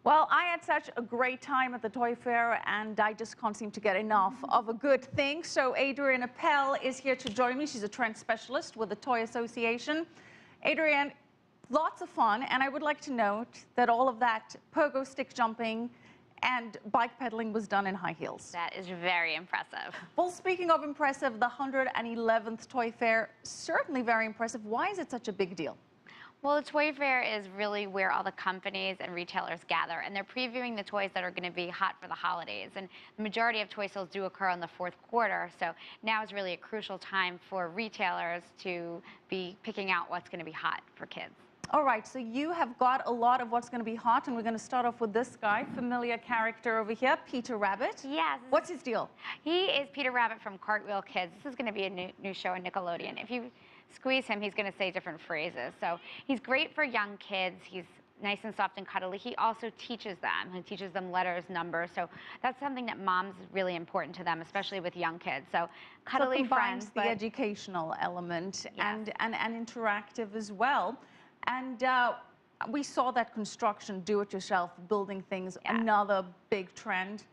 Well, I had such a great time at the toy fair, and I just can't seem to get enough of a good thing. So Adrienne Appell is here to join me. She's a trend specialist with the Toy Association. Adrienne, lots of fun, and I would like to note that all of that pogo stick jumping and bike pedaling was done in high heels. That is very impressive. Well, speaking of impressive, the 111th Toy Fair, certainly very impressive. Why is it such a big deal? Well, the toy fair is really where all the companies and retailers gather, and they're previewing the toys that are going to be hot for the holidays. And the majority of toy sales do occur in the fourth quarter, so now is really a crucial time for retailers to be picking out what's going to be hot for kids. All right, so you have got a lot of what's going to be hot, and we're going to start off with this guy, familiar character over here, Peter Rabbit. Yes. What's his deal? He is Peter Rabbit from Cartwheel Kids. This is going to be a new show on Nickelodeon. If you squeeze him, he's going to say different phrases. So he's great for young kids. He's nice and soft and cuddly. He also teaches them. He teaches them letters, numbers. So that's something that moms is really important to them, especially with young kids. So cuddly combines friends, the educational element, yes, and interactive as well. And we saw that construction, do-it-yourself, building things, yeah, another big trend.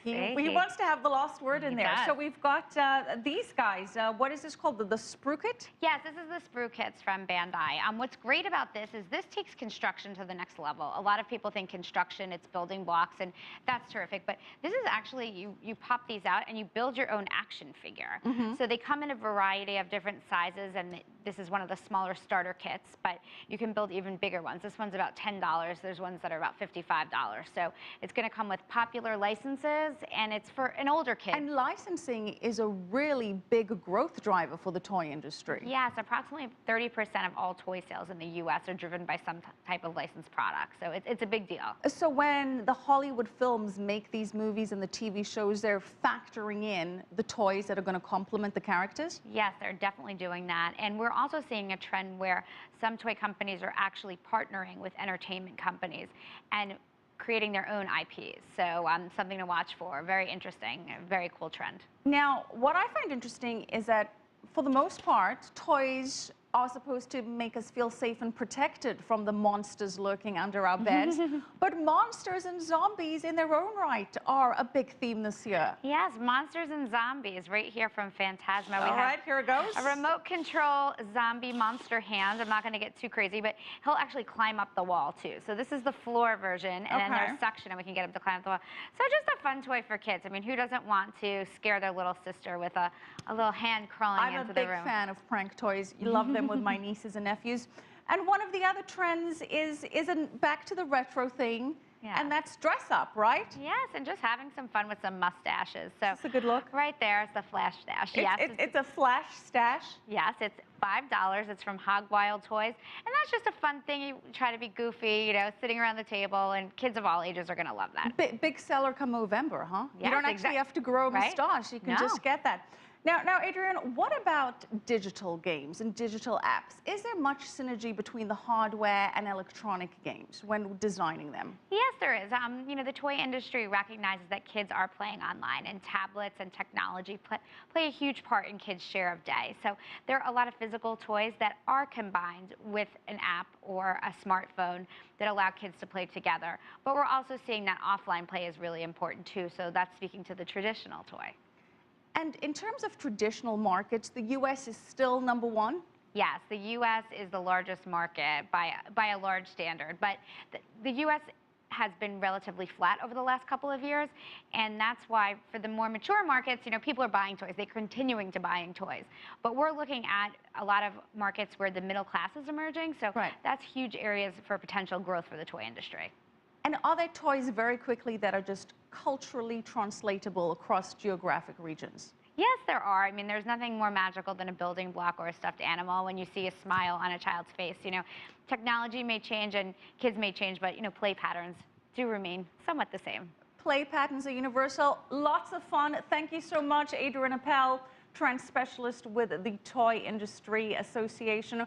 He wants to have the last word in there. Does. So we've got these guys. What is this called? The Sprue Kit? Yes, this is the Sprue Kits from Bandai. What's great about this is this takes construction to the next level. A lot of people think construction, it's building blocks, and that's terrific. But this is actually, you pop these out and you build your own action figure. Mm-hmm. So they come in a variety of different sizes, and this is one of the smaller starter kits, but you can build even bigger ones. This one's about $10. There's ones that are about $55. So it's going to come with popular licenses, and it's for an older kid. And licensing is a really big growth driver for the toy industry. Yes, approximately 30% of all toy sales in the U.S. are driven by some type of licensed product, so it's a big deal. So when the Hollywood films make these movies and the TV shows, they're factoring in the toys that are going to complement the characters? Yes, they're definitely doing that, and we're also seeing a trend where some toy companies are actually partnering with entertainment companies and creating their own IPs. So something to watch for. Very interesting, very cool trend. Now, what I find interesting is that for the most part, toys are supposed to make us feel safe and protected from the monsters lurking under our beds. But monsters and zombies in their own right are a big theme this year. Yes, monsters and zombies right here from Phantasma. All right, here it goes. A remote control zombie monster hand. I'm not going to get too crazy, but he'll actually climb up the wall too. So this is the floor version, and then there's suction, and we can get him to climb up the wall. So just a fun toy for kids. I mean, who doesn't want to scare their little sister with a little hand crawling into the room? I'm a big fan of prank toys. You love them with my nieces and nephews. And one of the other trends is back to the retro thing, and that's dress up, right? Yes, and just having some fun with some mustaches. So that's a good look. Right there is the flash stash. It's a flash stash. Yes, it's $5. It's from Hog Wild Toys, and that's just a fun thing. You try to be goofy, you know, sitting around the table, and kids of all ages are going to love that. Big seller come November, huh? Yes, you don't actually have to grow a mustache. You can just get that. Now, Adrienne, what about digital games and digital apps? Is there much synergy between the hardware and electronic games when designing them? Yes, there is. You know, the toy industry recognizes that kids are playing online, and tablets and technology play a huge part in kids' share of day. So there are a lot of physical toys that are combined with an app or a smartphone that allow kids to play together. But we're also seeing that offline play is really important too. So that's speaking to the traditional toy. And in terms of traditional markets, the U.S. is still #1? Yes, the U.S. is the largest market by a large standard, but the U.S. has been relatively flat over the last couple of years, and that's why for the more mature markets, you know, people are buying toys. They're continuing to buying toys. But we're looking at a lot of markets where the middle class is emerging, so that's huge areas for potential growth for the toy industry. And are there toys very quickly that are just culturally translatable across geographic regions? Yes, there are. I mean, there's nothing more magical than a building block or a stuffed animal when you see a smile on a child's face. You know, technology may change and kids may change, but, you know, play patterns do remain somewhat the same. Play patterns are universal. Lots of fun. Thank you so much, Adrienne Appell, trend specialist with the Toy Industry Association.